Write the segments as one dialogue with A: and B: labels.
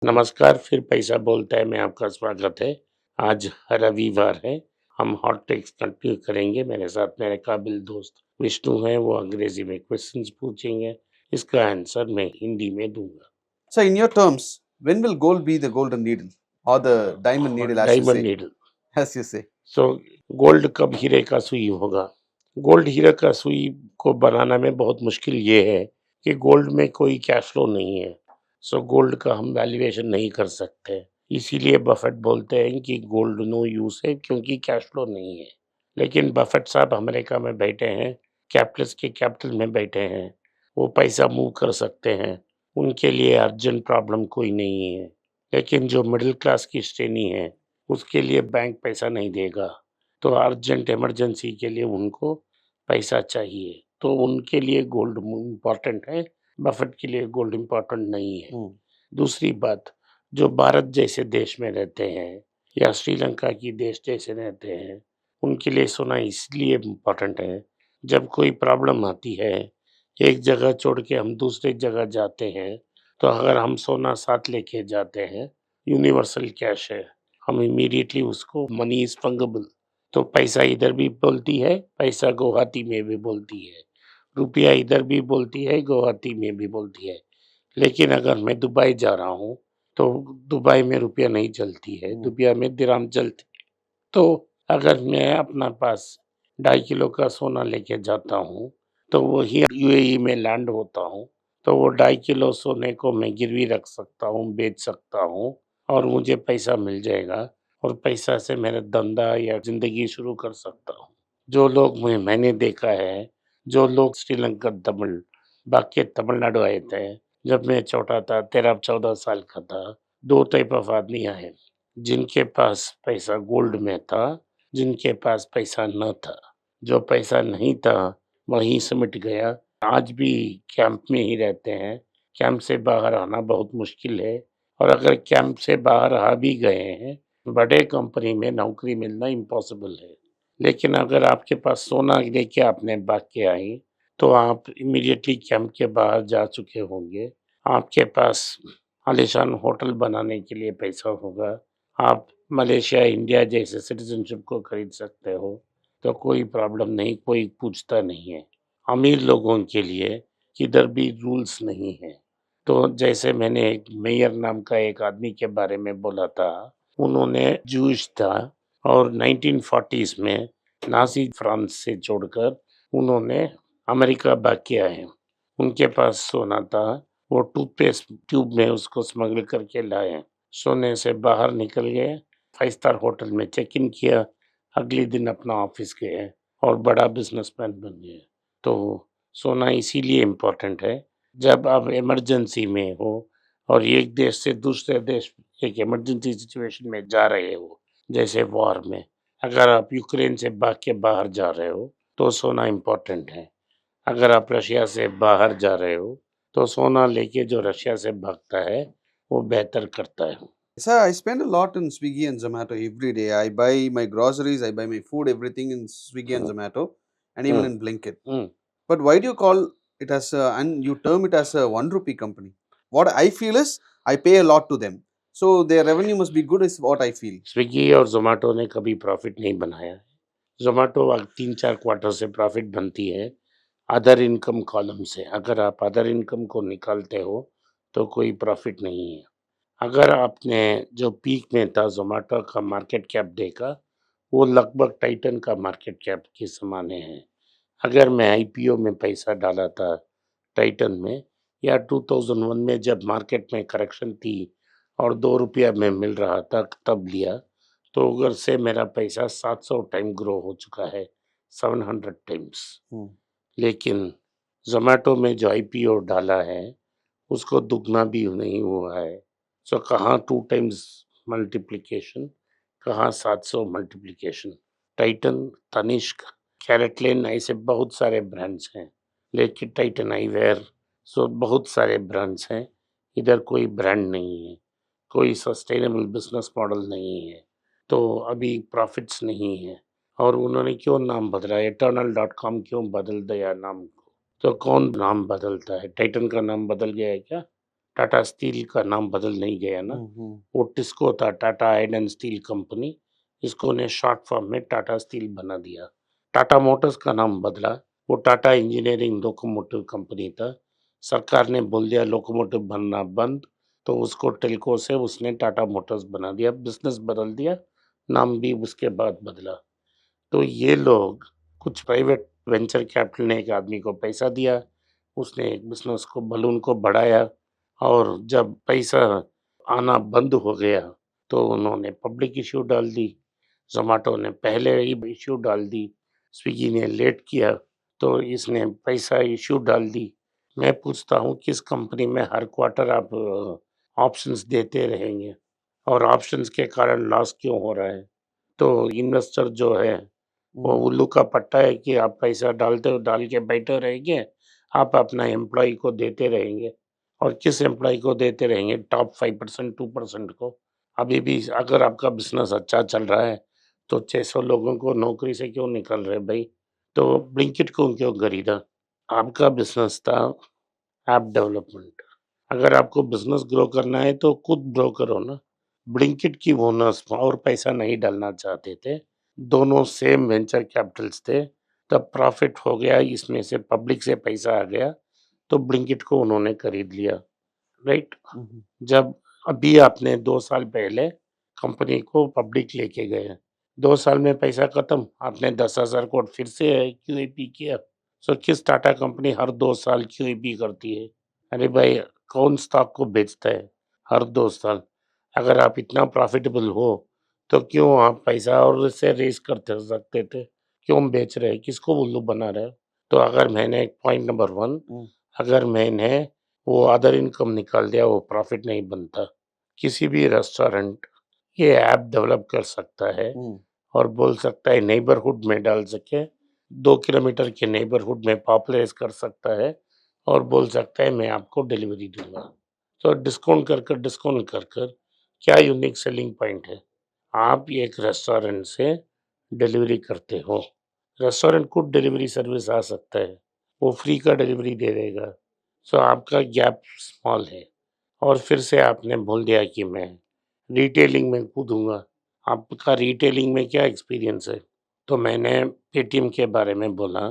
A: नमस्कार, फिर पैसा बोलता है में आपका स्वागत है। आज रविवार है, हम हॉट टेक्स कंटिन्यू करेंगे। मेरे साथ मेरे काबिल दोस्त विष्णु हैं, वो अंग्रेजी में क्वेश्चंस पूछेंगे। इसका आंसर मैं हिंदी में दूंगा।
B: So, in your terms, when will gold be the golden needle or the diamond needle, as you
A: diamond
B: say?
A: Needle.
B: As you say.
A: So gold कब हीरे का सुई होगा? गोल्ड हीरे का सुई को बनाना में बहुत मुश्किल ये है कि गोल्ड में कोई कैश फ्लो नहीं है। सो गोल्ड का हम वैल्यूएशन नहीं कर सकते। इसीलिए बफेट बोलते हैं कि गोल्ड नो यूज है, क्योंकि कैश फ्लो नहीं है। लेकिन बफेट साहब अमेरिका में बैठे हैं, कैपिटल्स के कैपिटल में बैठे हैं, वो पैसा मूव कर सकते हैं, उनके लिए अर्जेंट प्रॉब्लम कोई नहीं है। लेकिन जो मिडिल क्लास की श्रेणी है, उसके लिए बैंक पैसा नहीं देगा, तो अर्जेंट इमरजेंसी के लिए उनको पैसा चाहिए, तो उनके लिए गोल्ड इम्पोर्टेंट है। बफेट के लिए गोल्ड इम्पोर्टेंट नहीं है। दूसरी बात, जो भारत जैसे देश में रहते हैं या श्रीलंका की देश जैसे रहते हैं, उनके लिए सोना इसलिए इम्पोर्टेंट है, जब कोई प्रॉब्लम आती है, एक जगह छोड़ के हम दूसरी जगह जाते हैं, तो अगर हम सोना साथ लेके जाते हैं, यूनिवर्सल कैश है, हम इमीडिएटली उसको मनी इज फंगेबल, तो पैसा इधर भी बोलती है, पैसा गुवाहाटी में भी बोलती है, रुपया इधर भी बोलती है, गुवाहाटी में भी बोलती है। लेकिन अगर मैं दुबई जा रहा हूँ, तो दुबई में रुपया नहीं चलती है, दुबई में दिरहम चलती है। तो अगर मैं अपना पास 2.5 किलो का सोना लेके जाता हूँ, तो वही यूएई में लैंड होता हूँ, तो वो 2.5 किलो सोने को मैं गिरवी रख सकता हूँ, बेच सकता हूँ, और मुझे पैसा मिल जाएगा, और पैसा से मेरा धंधा या ज़िंदगी शुरू कर सकता हूँ। जो लोग मैंने देखा है, जो लोग श्रीलंका बाकी तमिलनाडु आए थे, जब मैं छोटा था, 13-14 साल का था, 2 टाइप ऑफ आदमी आए, जिनके पास पैसा गोल्ड में था, जिनके पास पैसा न था। जो पैसा नहीं था, वहीं सिमट गया। आज भी कैंप में ही रहते हैं, कैंप से बाहर आना बहुत मुश्किल है, और अगर कैंप से बाहर आ भी गए हैं, बड़े कंपनी में नौकरी मिलना इम्पॉसिबल है। लेकिन अगर आपके पास सोना लेके आपने भाग के आई, तो आप इमीडिएटली कैंप के बाहर जा चुके होंगे। आपके पास आलीशान होटल बनाने के लिए पैसा होगा। आप मलेशिया, इंडिया जैसे सिटीज़नशिप को खरीद सकते हो, तो कोई प्रॉब्लम नहीं, कोई पूछता नहीं है। अमीर लोगों के लिए किधर भी रूल्स नहीं है। तो जैसे मैंने एक मेयर नाम का एक आदमी के बारे में बोला था, उन्होंने जूश था, और 1940s में नाज़ी फ्रांस से छोड़कर उन्होंने अमेरिका भाग के आए। उनके पास सोना था, वो टूथपेस्ट ट्यूब में उसको स्मगल करके लाए। सोने से बाहर निकल गए, 5 स्टार होटल में चेक इन किया, अगले दिन अपना ऑफिस गए, और बड़ा बिजनेसमैन बन गए। तो सोना इसीलिए इम्पोर्टेंट है, जब आप इमरजेंसी में हो और एक देश से दूसरे देश एक इमरजेंसी सिचुएशन में जा रहे हो, जैसे वॉर में, अगर आप यूक्रेन से भाग के बाहर जा रहे हो, तो सोना इम्पोर्टेंट है। अगर आप रशिया से बाहर जा रहे हो, तो सोना लेके जो रशिया से भागता है, वो बेहतर करता है।
B: So, I spend a lot in Swiggy and Zomato every day. I buy my groceries, I buy my food, everything in Swiggy and Zomato, and even
A: hmm,
B: in Blinkit.
A: Hmm.
B: But why do you call it as and you term it as a 1 rupee company? What I feel is I pay a lot to them. So, their revenue must be good, is what I feel.
A: Swiggy और ज़ोमैटो ने कभी profit नहीं बनाया। Zomato 3-4 quarter से profit बनती है, other income column से। अगर आप अदर इनकम को निकालते हो, तो कोई प्रॉफ़िट नहीं है। अगर आपने जो पीक में था ज़ोमैटो का मार्केट कैप देखा, वो लगभग टाइटन का मार्केट कैप के समाने है। अगर मैं आईपीओ में पैसा डाला था टाइटन में, या 2001 में जब मार्केट में करेक्शन थी और 2 रुपया में मिल रहा था, तब लिया, तो उधर से मेरा पैसा 700 टाइम ग्रो हो चुका है, 700 टाइम्स। लेकिन ज़ोमैटो में जो आईपीओ डाला है, उसको दुगना भी नहीं हुआ है। सो कहाँ 2 टाइम्स मल्टिप्लिकेशन, कहाँ 700 मल्टिप्लिकेशन। टाइटन, तनिष्क, कैरेटलेन, ऐसे बहुत सारे ब्रांड्स हैं। लेकिन टाइटन आईवेयर, सो बहुत सारे ब्रांड्स हैं। इधर कोई ब्रांड नहीं है, कोई सस्टेनेबल बिज़नेस मॉडल नहीं है, तो अभी प्रॉफ़िट्स नहीं है। और उन्होंने क्यों नाम बदला, eternal.com क्यों बदल दिया नाम को? तो कौन नाम बदलता है? टाइटन का नाम बदल गया है क्या? टाटा स्टील का नाम बदल नहीं गया ना,
B: हम्म,
A: वो टिस्को था, Tata iron and steel company, इसको ने शॉर्ट फॉर्म में टाटा स्टील बना दिया। टाटा मोटर्स का नाम बदला, वो टाटा इंजीनियरिंग लोकोमोटिव कंपनी था, सरकार ने बोल दिया लोकोमोटिव बनना बंद, तो उसको टिल्को से उसने टाटा मोटर्स बना दिया, बिजनेस बदल दिया, नाम भी उसके बाद बदला। तो ये लोग, कुछ प्राइवेट वेंचर कैपिटल ने एक आदमी को पैसा दिया, उसने एक बिजनेस को बलून को बढ़ाया, और जब पैसा आना बंद हो गया तो उन्होंने पब्लिक इश्यू डाल दी। जोमेटो ने पहले ही इश्यू डाल दी, स्विगी ने लेट किया, तो इसने पैसा इश्यू डाल दी। मैं पूछता हूँ किस कंपनी में हर क्वार्टर आप ऑप्शंस देते रहेंगे, और ऑप्शंस के कारण लॉस क्यों हो रहा है? तो इन्वेस्टर जो है वो
B: हम्म,
A: उल्लू का पट्टा है कि आप पैसा डालते हो, डाल के बैठे रहेंगे, आप अपना एम्प्लॉय को देते रहेंगे, और किस एम्प्लॉय को देते रहेंगे? टॉप 5% 2% को। अभी भी अगर आपका बिजनेस अच्छा चल रहा है तो 600 लोगों को नौकरी से क्यों निकाल रहे भाई? तो ब्लिंकिट को क्यों खरीदा? आपका बिजनेस था ऐप डेवलपमेंट। अगर आपको बिजनेस ग्रो करना है तो खुद ग्रो करो ना। ब्लिंकिट की ओनर्स और पैसा नहीं डालना चाहते थे, दोनों सेम वेंचर कैपिटल्स थे, तब प्रॉफिट हो गया, इसमें से पब्लिक से पैसा आ गया, तो ब्लिंकिट को उन्होंने खरीद लिया, राइट?
B: हम्म,
A: जब अभी आपने 2 साल पहले कंपनी को पब्लिक लेके गए, 2 साल में पैसा खत्म, आपने 10,000 करोड़ फिर से क्यूएपी किया। सो किस टाटा कंपनी हर 2 साल क्यूएपी करती है? अरे भाई, कौन स्टॉक को बेचता है हर 2 साल? अगर आप इतना प्रॉफिटेबल हो, तो क्यों आप पैसा और से रेज़ करते सकते थे? क्यों बेच रहे हैं? किसको उल्लू बना रहे हो? तो अगर मैंने पॉइंट नंबर 1,
B: हम्म,
A: अगर मैंने वो अदर इनकम निकाल दिया, वो प्रॉफिट नहीं बनता। किसी भी रेस्टोरेंट ये ऐप डेवलप कर सकता है
B: हम्म,
A: और बोल सकता है नेबरहुड में डाल सके, 2 किलोमीटर के नेबरहुड में पॉपुलराइज़ कर सकता है, और बोल सकता है मैं आपको डिलीवरी दूँगा। तो डिस्काउंट कर कर क्या यूनिक सेलिंग पॉइंट है? आप एक रेस्टोरेंट से डिलीवरी करते हो, रेस्टोरेंट खुद डिलीवरी सर्विस आ सकता है, वो फ्री का डिलीवरी दे देगा। सो आपका गैप स्मॉल है, और फिर से आपने बोल दिया कि मैं रिटेलिंग में कूदूँगा। आपका रिटेलिंग में क्या एक्सपीरियंस है? तो मैंने पेटीएम के बारे में बोला,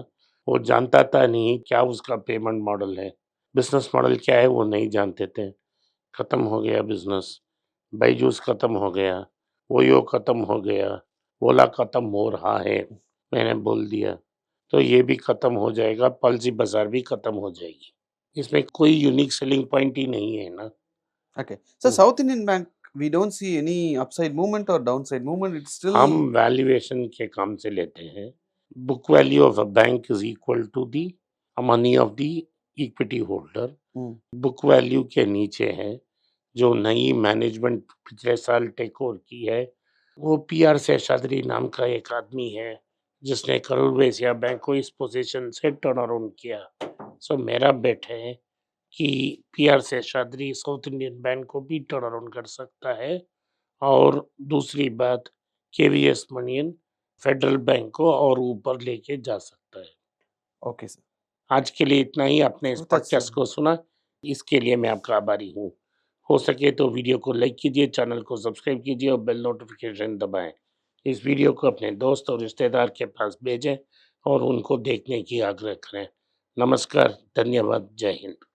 A: वो जानता था नहीं क्या उसका पेमेंट मॉडल है, बिज़नेस मॉडल क्या है वो नहीं जानते थे। खत्म हो गया बिज़नेस, बायजूस खत्म हो गया, ओयो खत्म हो गया, ओला खत्म हो रहा है, मैंने बोल दिया। तो ये भी खत्म हो जाएगा, पॉलिसी बाज़ार भी खत्म हो जाएगी। इसमें कोई यूनिक सेलिंग पॉइंट ही नहीं है ना।
B: okay. So
A: hmm,
B: South Indian Bank, we don't see any upside movement or downside movement. It's
A: हम
B: still.
A: वैल्यूएशन के काम से लेते हैं। Book value of a bank is equal to the money of the equity holder.
B: Mm,
A: book value के नीचे है, जो नई मैनेजमेंट पिछले साल टेक ओवर की है, वो पीआर शेषाद्री नाम का एक आदमी है, जिसने करूर वैश्य बैंक को इस पोजीशन से टर्न अराउंड किया। सो मेरा बेट है कि PR Seshadri south Indian bank को भी टर्न अराउंड कर सकता है, और दूसरी बात, केवीएस मनियन फेडरल बैंक को और ऊपर लेके जा सकता है।
B: okay, sir.
A: आज के लिए इतना ही। आपने इस
B: So that's
A: पॉडकास्ट को सुना, इसके लिए मैं आपका आभारी हूँ। हो सके तो वीडियो को लाइक कीजिए, चैनल को सब्सक्राइब कीजिए और बेल नोटिफिकेशन दबाएँ। इस वीडियो को अपने दोस्त और रिश्तेदार के पास भेजें और उनको देखने की आग्रह करें। नमस्कार, धन्यवाद, जय हिंद।